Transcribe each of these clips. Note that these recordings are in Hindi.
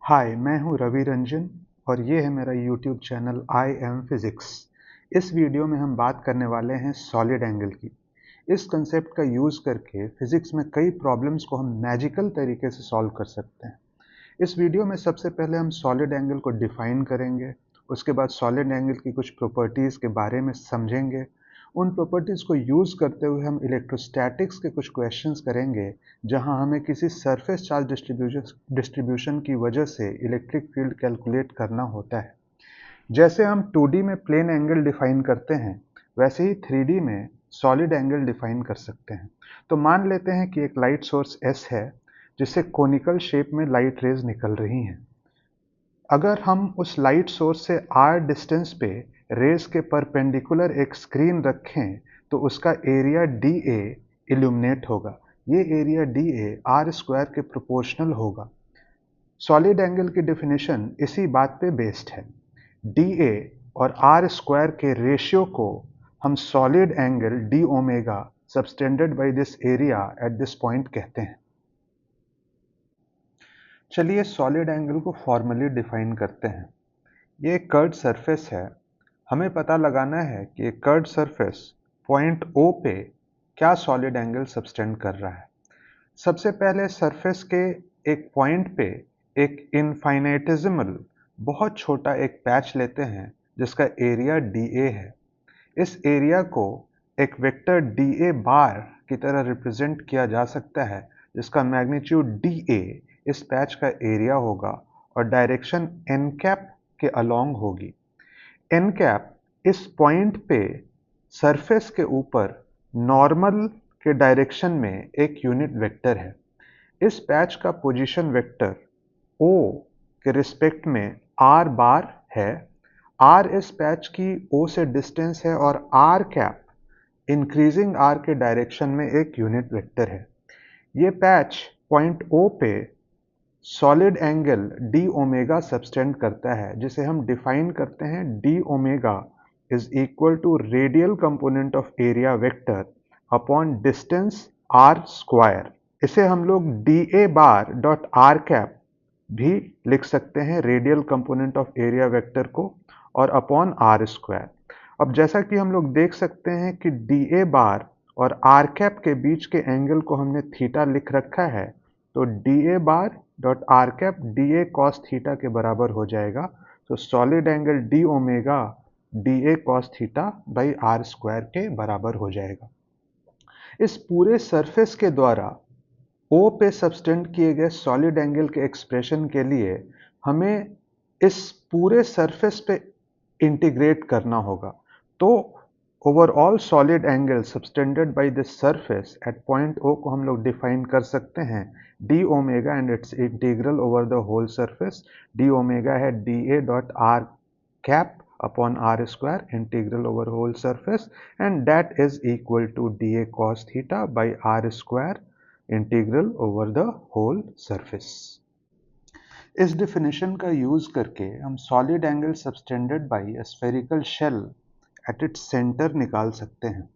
हाय, मैं हूँ रवि रंजन और ये है मेरा YouTube channel I am physics. इस वीडियो में हम बात करने वाले हैं सॉलिड एंगल की। इस कंसेप्ट का यूज़ करके फिजिक्स में कई प्रॉब्लम्स को हम मैजिकल तरीके से सॉल्व कर सकते हैं। इस वीडियो में सबसे पहले हम सॉलिड एंगल को डिफाइन करेंगे, उसके बाद सॉलिड एंगल की कुछ प्रॉपर्टीज़ के बारे में समझेंगे। उन प्रॉपर्टीज़ को यूज़ करते हुए हम इलेक्ट्रोस्टैटिक्स के कुछ क्वेश्चंस करेंगे, जहां हमें किसी सरफेस चार्ज डिस्ट्रीब्यूशन की वजह से इलेक्ट्रिक फील्ड कैलकुलेट करना होता है। जैसे हम 2D में प्लेन एंगल डिफाइन करते हैं, वैसे ही 3D में सॉलिड एंगल डिफाइन कर सकते हैं। तो मान लेते हैं कि एक लाइट सोर्स S है, जिससे कोनिकल शेप में लाइट रेज निकल रही हैं। अगर हम उस लाइट सोर्स से r डिस्टेंस पे रेज के परपेंडिकुलर एक स्क्रीन रखें, तो उसका एरिया dA इल्यूमिनेट होगा। ये एरिया dA r स्क्वायर के प्रोपोर्शनल होगा। सॉलिड एंगल की डेफिनेशन इसी बात पे बेस्ड है। dA और r स्क्वायर के रेशियो को हम solid angle d omega subtended by this area at this point कहते हैं। चलिए सॉलिड एंगल को फॉर्मली डिफाइन करते हैं। ये एक कर्व्ड सरफेस है। हमें पता लगाना है कि एक कर्व्ड सरफेस पॉइंट O पे क्या सॉलिड एंगल सबटेंड कर रहा है। सबसे पहले सरफेस के एक पॉइंट पे एक इनफाइनाइटेसिमल बहुत छोटा एक पैच लेते हैं, जिसका एरिया dA है। इस एरिया को एक वेक्टर dA बार की तरह रिप्रेजेंट किया जा सकता है, जिसका मैग्नीट्यूड dA इस पैच का एरिया होगा और डायरेक्शन n कैप के अलोंग होगी। n कैप इस पॉइंट पे सरफेस के ऊपर नॉर्मल के डायरेक्शन में एक यूनिट वेक्टर है। इस पैच का पोजीशन वेक्टर O के रिस्पेक्ट में r बार है। r इस पैच की O से डिस्टेंस है और r कैप इंक्रीजिंग r के डायरेक्शन में एक यूनिट वेक्टर है। ये पैच पॉइंट O पे solid angle d omega subtend करता है, जिसे हम डिफाइन करते हैं d omega is equal to radial component of area vector upon distance r square. इसे हम लोग dA bar dot r cap भी लिख सकते हैं, radial component of area vector को, और अपॉन r स्क्वायर। अब जैसा कि हम लोग देख सकते हैं कि dA बार और r कैप के बीच के एंगल को हमने थीटा लिख रखा है, तो dA bar dot r cap dA cos theta के बराबर हो जाएगा। तो solid angle d omega dA cos theta by r square के बराबर हो जाएगा। इस पूरे सरफेस के द्वारा O पे सबटेंड किए गए सॉलिड एंगल के एक्सप्रेशन के लिए हमें इस पूरे सरफेस पे इंटीग्रेट करना होगा। तो overall solid angle subtended by this surface at point O को हम लोग डिफाइन कर सकते हैं d omega and its integral over the whole surface. d omega है dA dot r cap upon r square integral over whole surface, and that is equal to dA cos theta by r square integral over the whole surface। इस definition का यूज करके हम solid angle subtended by a spherical shell at its center निकाल सकते हैं।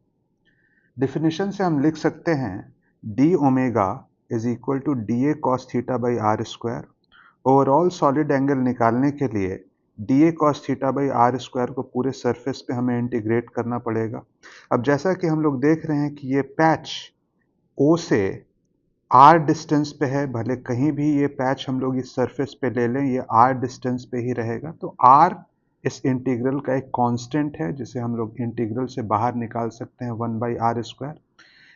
definition से हम लिख सकते हैं d omega is equal to dA cos theta by r square। Overall solid angle निकालने के लिए dA cos theta by r square को पूरे सरफेस पे हमें इंटीग्रेट करना पड़ेगा। अब जैसा कि हम लोग देख रहे हैं कि ये पैच O से r डिस्टेंस पे है, भले कहीं भी ये पैच हम लोग इस सरफेस पे ले लें, ये r डिस्टेंस पे ही रहेगा। तो r इस इंटीग्रल का एक कांस्टेंट है, जिसे हम लोग इंटीग्रल से बाहर निकाल सकते हैं 1 बाई r स्क्वायर।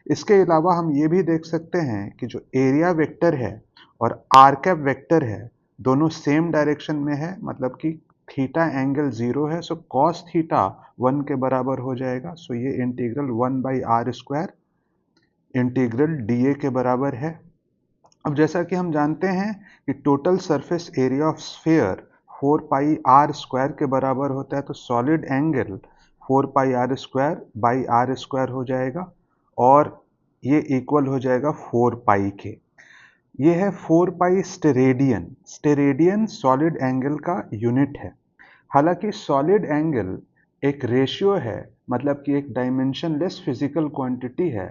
इसके अलावा हम ये भी देख सकते हैं कि जो एरिया वेक्टर है और r कैप वेक्टर है, दोनों सेम डायरेक्शन में है, मतलब कि थीटा एंगल 0 है, सो cos थीटा 1 के बराबर हो जाएगा। सो ये integral 1 by r square integral dA के बराबर है। अब जैसा कि हम जानते हैं कि total surface area of sphere 4 pi r square के बराबर होता है, तो solid angle 4 pi r square by r square हो जाएगा और ये इक्वल हो जाएगा 4 पाई के। ये है 4 पाई स्टेरेडियन। स्टेरेडियन सॉलिड एंगल का यूनिट है। हालांकि सॉलिड एंगल एक रेशियो है, मतलब कि एक डायमेंशनलेस फिजिकल क्वांटिटी है,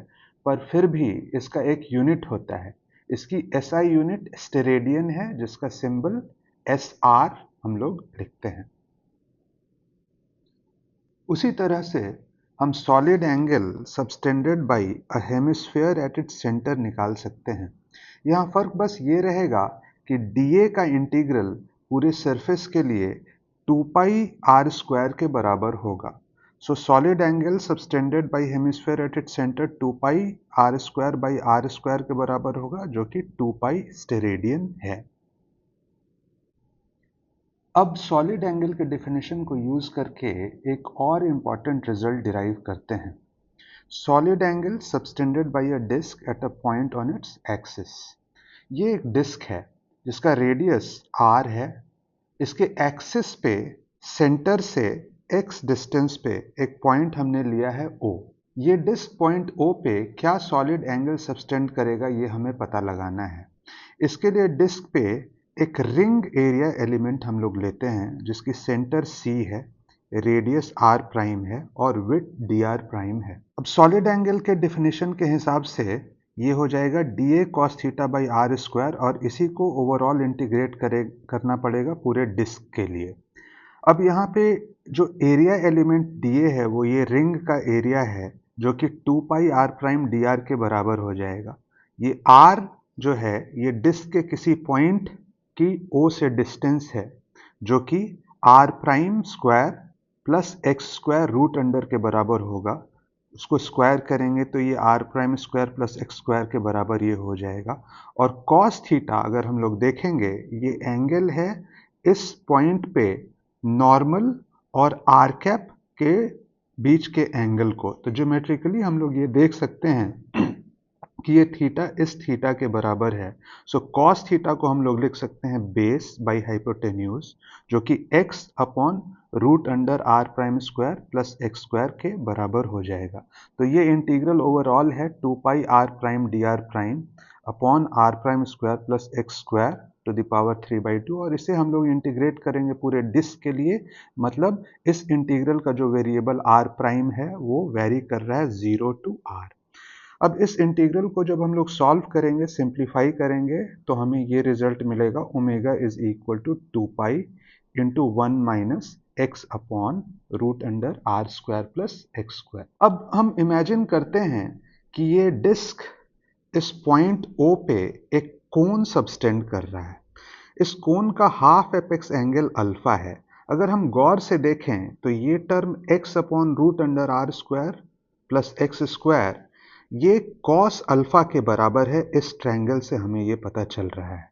पर फिर भी इसका एक यूनिट होता है। इसकी SI यूनिट स्टेरेडियन है, जिसका सिंबल SR हम लोग लिखते हैं। उसी तरह से हम solid angle subtended by a hemisphere at its centre निकाल सकते हैं। यहाँ फर्क बस ये रहेगा कि dA का इंटीग्रल पूरे सरफेस के लिए 2 पाई आर स्क्वायर के बराबर होगा। So solid angle subtended by hemisphere at its centre 2 pi R square by R square के बराबर होगा, जो कि 2 पाई स्टेरेडियन है। अब सॉलिड एंगल के डेफिनेशन को यूज करके एक और इंपॉर्टेंट रिजल्ट डिराइव करते हैं। Solid angle subtended by a disc at a point on its axis. ये एक डिस्क है जिसका रेडियस r है। इसके एक्सिस पे सेंटर से x डिस्टेंस पे एक पॉइंट हमने लिया है O। ये डिस्क पॉइंट O पे क्या सॉलिड एंगल सबटेंड करेगा, ये हमें पता लगाना है। इसके लिए डिस्क पे एक रिंग एरिया एलिमेंट हम लोग लेते हैं जिसकी सेंटर C है, रेडियस r प्राइम है और विड्थ dr प्राइम है। अब सॉलिड एंगल के डेफिनेशन के हिसाब से ये हो जाएगा dA cos theta by R square, और इसी को ओवरऑल इंटीग्रेट करना पड़ेगा पूरे डिस्क के लिए। अब यहाँ पे जो एरिया एलिमेंट dA है वो ये रिंग का एरिया है, जो कि 2 पाई आर प्राइम dr के बराबर हो जाएगा। ये r जो है ये डिस्क के किसी पॉइंट की O से डिस्टेंस है, जो कि r prime square plus X square root under के बराबर होगा। उसको स्क्वायर करेंगे तो ये r prime square plus X square के बराबर ये हो जाएगा। और cos थीटा अगर हम लोग देखेंगे, ये एंगल है इस पॉइंट पे नॉर्मल और r कैप के बीच के एंगल को। तो ज्योमेट्रिकली हम लोग ये देख सकते हैं कि ये थीटा इस थीटा के बराबर है। सो कॉस थीटा को हम लोग लिख सकते हैं बेस बाई हाइपोटेन्यूज, जो कि x upon root under r prime square plus X square के बराबर हो जाएगा। तो ये इंटीग्रल ओवरऑल है 2 pi r prime dr prime upon r prime square plus X square to the power 3/2, और इसे हम लोग इंटीग्रेट करेंगे पूरे डिस्क के लिए। मतलब इस इंटीग्रल का जो वेरिएबल r प्राइम है वो वेरी कर रहा है 0 to r। अब इस इंटीग्रल को जब हम लोग सॉल्व करेंगे, सिंप्लीफाई करेंगे, तो हमें ये रिजल्ट मिलेगा omega is equal to 2 pi into 1 minus X upon root under R square plus X square. अब हम इमेजिन करते हैं कि ये डिस्क इस पॉइंट O पे एक कोन सबटेंड कर रहा है। इस कोन का हाफ एपेक्स एंगल अल्फा है। अगर हम गौर से देखें तो ये term x upon root under R square plus X square ये कॉस अल्फा के बराबर है। इस ट्रायंगल से हमें ये पता चल रहा है।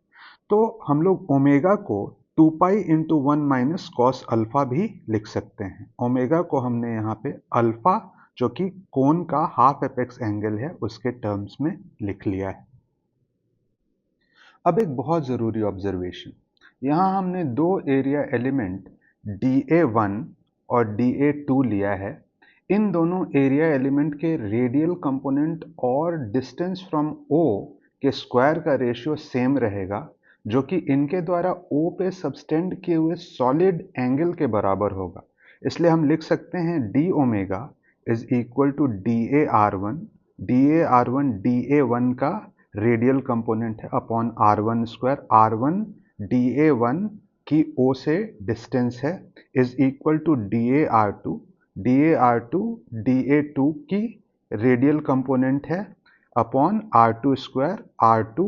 तो हम लोग ओमेगा को 2 pi into 1 minus cos alpha भी लिख सकते हैं। ओमेगा को हमने यहाँ पे अल्फा, जो कि कोन का हाफ एपेक्स एंगल है, उसके टर्म्स में लिख लिया है। अब एक बहुत ज़रूरी ऑब्जर्वेशन, यहाँ हमने दो एरिया एलिमेंट dA1 और dA2 लिया है। इन दोनों एरिया एलिमेंट के रेडियल कंपोनेंट और डिस्टेंस फ्रॉम O के स्क्वायर का रेशियो सेम रहेगा, जो कि इनके द्वारा O पे सबटेंड किए हुए सॉलिड एंगल के बराबर होगा। इसलिए हम लिख सकते हैं d omega is equal to dA1 dA1 का रेडियल कंपोनेंट है upon r1 square. r1 dA1 की O से डिस्टेंस है is equal to dA2 dA2 की रेडियल कंपोनेंट है upon r2 square. r2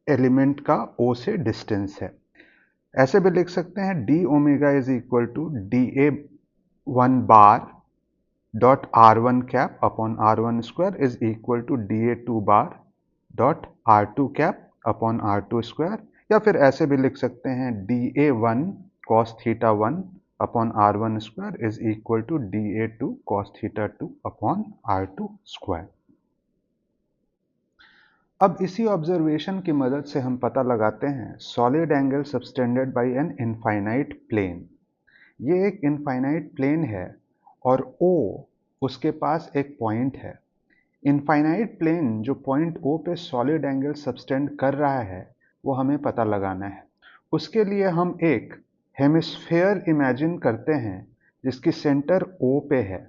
element का O से डिस्टेंस है। ऐसे भी लिख सकते हैं d omega is equal to dA1 bar dot r1 cap upon r1 square is equal to dA2 bar dot r2 cap upon r2 square. या फिर ऐसे भी लिख सकते हैं dA1 cos theta 1 upon r1 square is equal to dA2 cos theta 2 upon r2 square. अब इसी ऑब्जर्वेशन की मदद से हम पता लगाते हैं solid angle subtended by an infinite plane. ये एक इनफाइनाइट प्लेन है और O उसके पास एक पॉइंट है। इनफाइनाइट प्लेन जो पॉइंट O पे सॉलिड एंगल सबटेंड कर रहा है वो हमें पता लगाना है। उसके लिए हम एक हेमिस्फेयर इमेजिन करते हैं जिसकी सेंटर O पे है।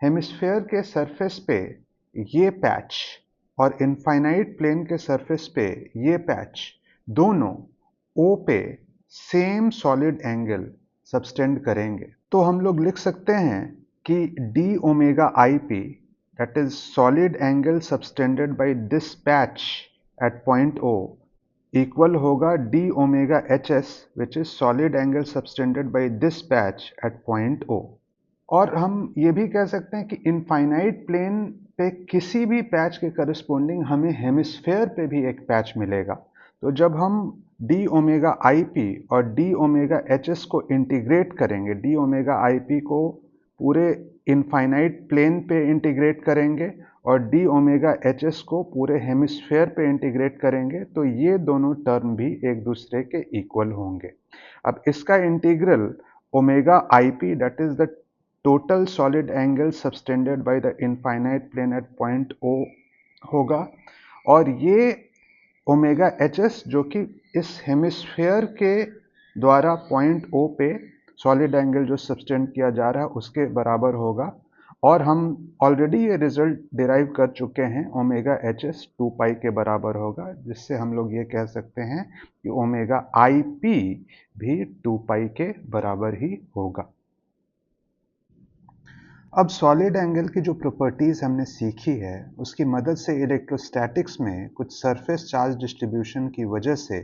हेमिस्फेयर के सरफेस पे ये पैच और इनफाइनाइट प्लेन के सरफेस पे ये पैच दोनों O पे सेम सॉलिड एंगल सबटेंड करेंगे तो हम लोग लिख सकते हैं कि d omega ip, that is solid angle subtended by this patch at point O, equal होगा d omega hs which is solid angle subtended by this patch at point O। और हम ये भी कह सकते हैं कि इनफाइनाइट प्लेन पे किसी भी पैच के करस्पॉन्डिंग हमें हेमिस्फेयर पे भी एक पैच मिलेगा। तो जब हम डी ओमेगा आई पी और डी ओमेगा एच एस को इंटीग्रेट करेंगे, डी ओमेगा आई पी को पूरे इनफाइनाइट प्लेन पे इंटीग्रेट करेंगे और डी ओमेगा एच एस को पूरे हेमिस्फेयर पे इंटीग्रेट करेंगे, तो ये दोनों टर्म भी एक दूसरे के इक्वल होंगे। अब इसका integral omega I P, that is the total solid angle subtended by the infinite plane at point O होगा, और ये ओमेगा एच एस जो कि इस हेमिस्फेयर के द्वारा पॉइंट O पे सॉलिड एंगल जो सबटेंड किया जा रहा है उसके बराबर होगा। और हम ऑलरेडी ये रिजल्ट डिराइव कर चुके हैं, ओमेगा एच एस 2 पाई के बराबर होगा, जिससे हम लोग ये कह सकते हैं कि ओमेगा आई पी भी 2 पाई के बराबर ही होगा। अब सॉलिड एंगल की जो प्रॉपर्टीज़ हमने सीखी है उसकी मदद से इलेक्ट्रोस्टैटिक्स में कुछ सरफेस चार्ज डिस्ट्रीब्यूशन की वजह से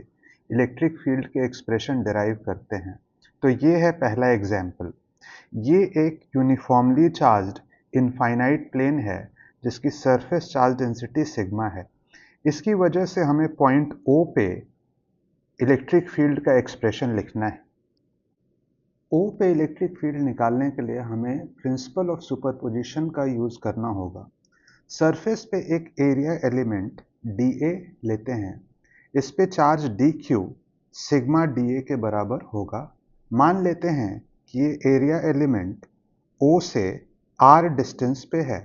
इलेक्ट्रिक फील्ड के एक्सप्रेशन डिराइव करते हैं। तो ये है पहला एग्जाम्पल। ये एक यूनिफॉर्मली चार्ज्ड इनफाइनाइट प्लेन है जिसकी सरफेस चार्ज डेंसिटी सिग्मा है। इसकी वजह से हमें पॉइंट O पे इलेक्ट्रिक फील्ड का एक्सप्रेशन लिखना है। O पे इलेक्ट्रिक फील्ड निकालने के लिए हमें प्रिंसिपल ऑफ सुपरपोजिशन का यूज़ करना होगा। सरफेस पे एक एरिया एलिमेंट dA लेते हैं, इस पे चार्ज dQ सिग्मा dA के बराबर होगा। मान लेते हैं कि ये एरिया एलिमेंट O से R डिस्टेंस पे है,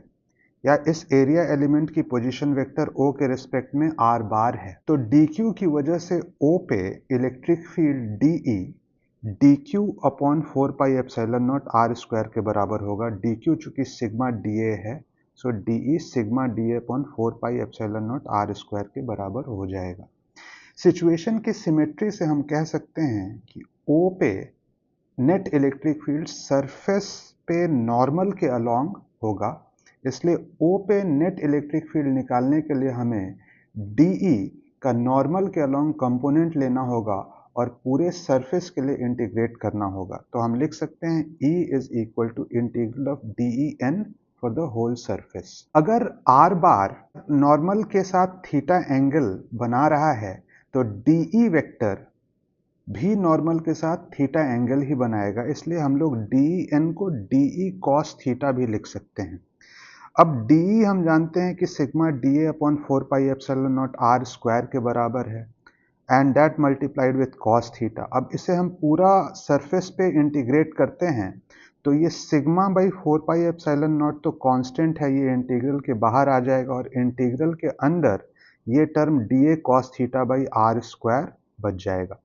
या इस एरिया एलिमेंट की पोजीशन वेक्टर O के रिस्पेक्ट में R बार है। तो dQ की वजह से O पे electric field dE dQ upon 4 pi epsilon naught R square के बराबर होगा। dQ चूंकि सिग्मा dA है, so dE sigma dA upon 4 pi epsilon naught R square के बराबर हो जाएगा। सिचुएशन की सिमेट्री से हम कह सकते हैं कि O पे नेट इलेक्ट्रिक फील्ड सरफेस पे नॉर्मल के अलोंग होगा, इसलिए O पे नेट इलेक्ट्रिक फील्ड निकालने के लिए हमें DE का नॉर्मल के अलोंग कंपोनेंट लेना होगा और पूरे सरफेस के लिए इंटीग्रेट करना होगा। तो हम लिख सकते हैं E is equal to integral of DEN for the whole surface. अगर R बार नॉर्मल के साथ थीटा एंगल बना रहा है तो DE वेक्टर भी नॉर्मल के साथ थीटा एंगल ही बनाएगा, इसलिए हम लोग DEN को DE cos थीटा भी लिख सकते हैं। अब DE हम जानते हैं कि sigma DA upon 4 pi epsilon naught R square के बराबर है, and that multiplied with cos theta. अब इसे हम पूरा सरफेस पे इंटीग्रेट करते हैं तो ये sigma by 4 pi epsilon not तो कांस्टेंट है, ये इंटीग्रल के बाहर आ जाएगा और इंटीग्रल के अंदर ये term DA cos theta by R square बच जाएगा।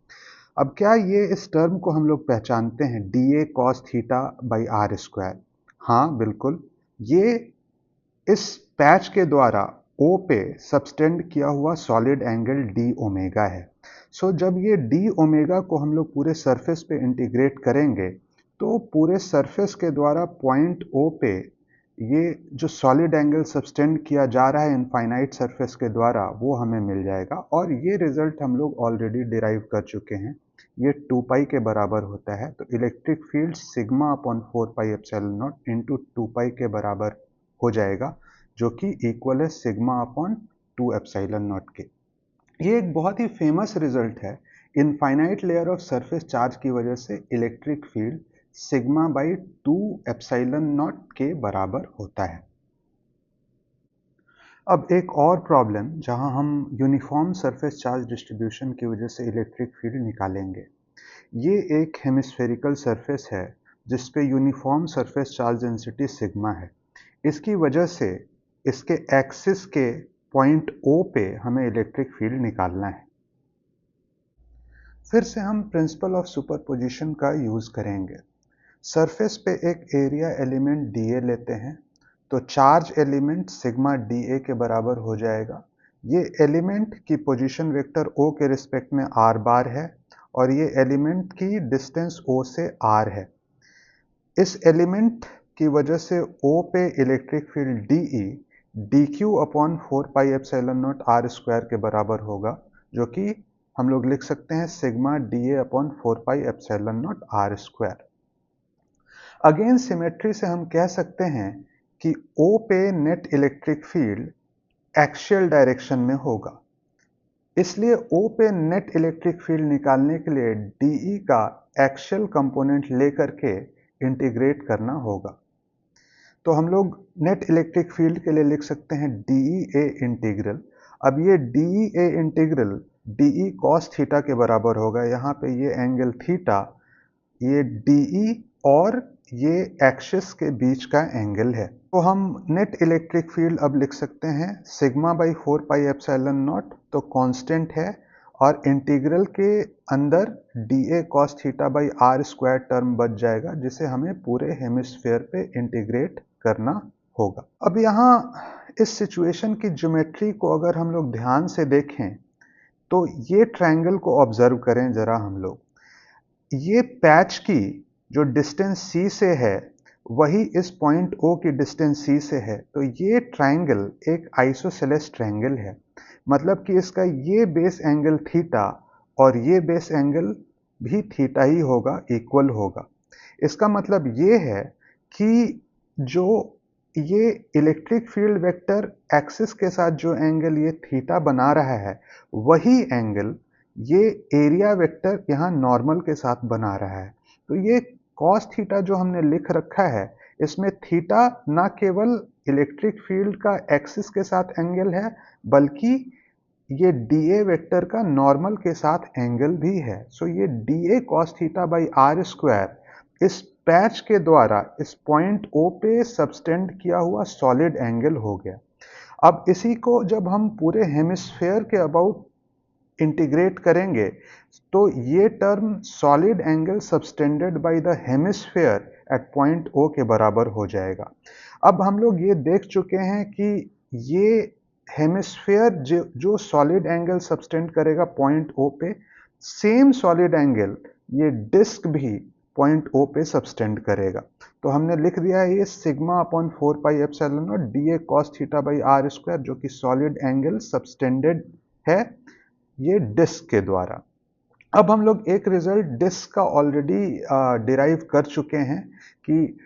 अब क्या ये इस टर्म को हम लोग पहचानते हैं DA cos theta by R square? हाँ बिल्कुल, ये इस पैच के द्वारा O पे सबटेंड किया हुआ सॉलिड एंगल d ओमेगा है। सो जब ये d ओमेगा को हम लोग पूरे सरफेस पे इंटीग्रेट करेंगे तो पूरे सरफेस के द्वारा पॉइंट O पे ये जो सॉलिड एंगल सबटेंड किया जा रहा है इनफाइनाइट सरफेस के द्वारा वो हमें मिल जाएगा, और ये रिजल्ट हम लोग ऑलरेडी डिराइव कर चुके हैं। ये 2 पाई के बराबर होता है, तो electric field sigma upon 4 pi epsilon naught into 2 पाई के बराबर हो जाएगा, जो कि इक्वल है सिग्मा अपॉन 2 एप्सिलॉन नॉट के। ये एक बहुत ही फेमस रिजल्ट है। Infinite layer of surface charge की वजह से electric field sigma by 2 epsilon not के बराबर होता है। अब एक और प्रॉब्लम जहां हम यूनिफॉर्म सरफेस चार्ज डिस्ट्रीब्यूशन की वजह से इलेक्ट्रिक फील्ड निकालेंगे। ये एक हेमिस्फेरिकल सरफेस है जिस पे uniform surface charge density sigma है। इसकी वजह से इसके एक्सिस के पॉइंट O पे हमें इलेक्ट्रिक फील्ड निकालना है। फिर से हम प्रिंसिपल ऑफ सुपरपोजिशन का यूज करेंगे। सरफेस पे एक एरिया एलिमेंट DA लेते हैं, तो चार्ज एलिमेंट सिग्मा DA के बराबर हो जाएगा। ये एलिमेंट की पोजीशन वेक्टर O के रिस्पेक्ट में R बार है, और ये एलिमेंट की डिस्टेंस O से R है। इस एलिमेंट की वजह से O पे electric field DE dq upon 4 pi epsilon not R square के बराबर होगा, जो कि हम लोग लिख सकते हैं sigma DA upon 4 pi epsilon not R square. Again symmetry से हम कह सकते हैं कि O पे net electric field axial direction में होगा, इसलिए O पे नेट इलेक्ट्रिक फील्ड निकालने के लिए DE का एक्सियल कंपोनेंट लेकर के इंटीग्रेट करना होगा। तो हम लोग नेट इलेक्ट्रिक फील्ड के लिए लिख सकते हैं DE इंटीग्रल। अब ये DE integral DE cos theta के बराबर होगा। यहाँ पे ये एंगल थीटा, ये DE और ये एक्सिस के बीच का एंगल है। तो हम नेट इलेक्ट्रिक फील्ड अब लिख सकते हैं sigma by 4 pi epsilon not, तो कांस्टेंट है, और इंटीग्रल के अंदर DA cos theta by R square term बच जाएगा, जिसे हमें पूरे हेमिस्फेयर पे इंटीग्रेट करना होगा। अब यहाँ इस सिचुएशन की ज्योमेट्री को अगर हम लोग ध्यान से देखें तो ये ट्रायंगल को ऑब्जर्व करें जरा हम लोग। ये पैच की जो डिस्टेंस C से है वही इस पॉइंट O की डिस्टेंस C से है, तो ये ट्रायंगल एक आइसोसेलेस ट्रायंगल है। मतलब कि इसका ये बेस एंगल थीटा और ये बेस एंगल भी थीटा ही होगा, इक्वल होगा। इसका मतलब ये है कि जो ये इलेक्ट्रिक फील्ड वेक्टर एक्सिस के साथ जो एंगल ये थीटा बना रहा है, वही एंगल ये एरिया वेक्टर यहाँ नॉर्मल के साथ बना रहा है। तो ये कॉस थीटा जो हमने लिख रखा है, इसमें थीटा ना केवल इलेक्ट्रिक फील्ड का एक्सिस के साथ एंगल है, बल्कि ये DA वेक्टर का नॉर्मल के साथ एंगल भी है। सो ये DA cos theta by R square इस पैच के द्वारा इस पॉइंट O पे सबटेंड किया हुआ सॉलिड एंगल हो गया। अब इसी को जब हम पूरे हेमिस्फेयर के अबाउट इंटीग्रेट करेंगे तो ये term solid angle subtended by the hemisphere at point O के बराबर हो जाएगा। अब हम लोग ये देख चुके हैं कि ये हेमिस्फेयर जो सॉलिड एंगल सबटेंड करेगा पॉइंट O पे, सेम सॉलिड एंगल ये डिस्क भी पॉइंट O पे सबटेंड करेगा। तो हमने लिख दिया है ये sigma upon 4 pi epsilon not DA cos theta by R square, जो कि सॉलिड एंगल सबटेंडेड है ये डिस्क के द्वारा। अब हम लोग एक रिजल्ट डिस्क का ऑलरेडी डिराइव कर चुके हैं कि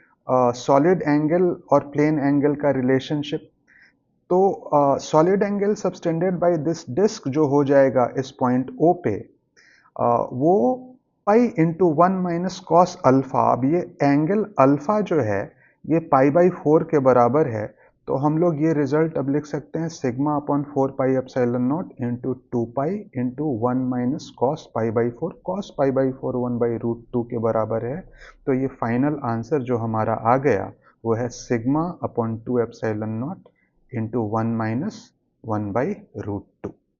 सॉलिड एंगल और प्लेन एंगल का रिलेशनशिप। तो solid angle subtended by this disc जो हो जाएगा इस पॉइंट O पे, वो pi into 1 minus cos alpha. अब ये एंगल अल्फा जो है ये पाई बाई 4 के बराबर है, तो हम लोग ये रिजल्ट अब लिख सकते हैं sigma upon 4 pi epsilon naught into 2 pi into 1 minus cos pi by 4। Cos pi by 4 1 by root 2 के बराबर है। तो ये फाइनल आंसर जो हमारा आ गया वो है sigma upon 2 epsilon naught into 1 minus 1 by root 2।